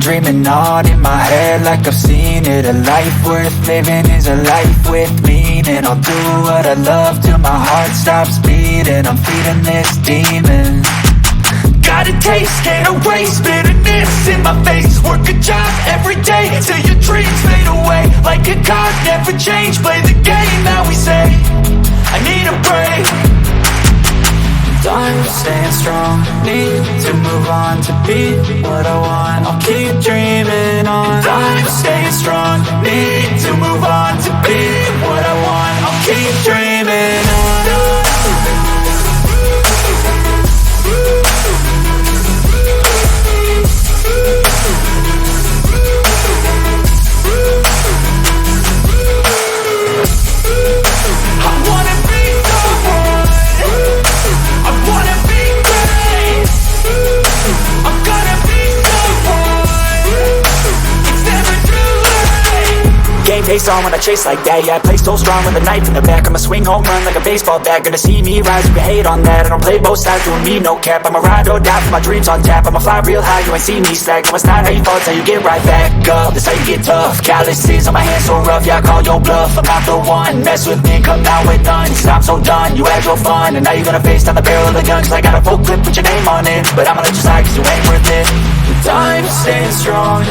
dreaming on in my head like I've seen it. A life worth living is a life with meaning. I'll do what I love till my heart stops beating. I'm feeding this demon. Got a taste, can't erase bitterness in my face. Work a job every day till your dreams fade away. Like a card, never change, play the game that we say. I need a break. I'm staying strong, need to move on to be what I want. I'll keep dreaming on. I'm staying strong, need to move on to be what I want. I'll keep dreaming on. Face on when I chase like that. Yeah, I play so strong with a knife in the back. I'ma swing home run like a baseball bat. Gonna see me rise, you can hate on that. I don't play both sides, doing me no cap. I'ma ride or die for my dreams on tap. I'ma fly real high, you ain't see me slack. No, it's not how you fall, it's how you get right back up. That's how you get tough. Calluses on my hands so rough, yeah, I call your bluff. I'm not the one, mess with me, come down with none. Cause I'm so done, you had your fun. And now you're gonna face down the barrel of the gun. Cause I got a full clip with your name on it. But I'ma let you slide cause you ain't worth it. I'm staying strong.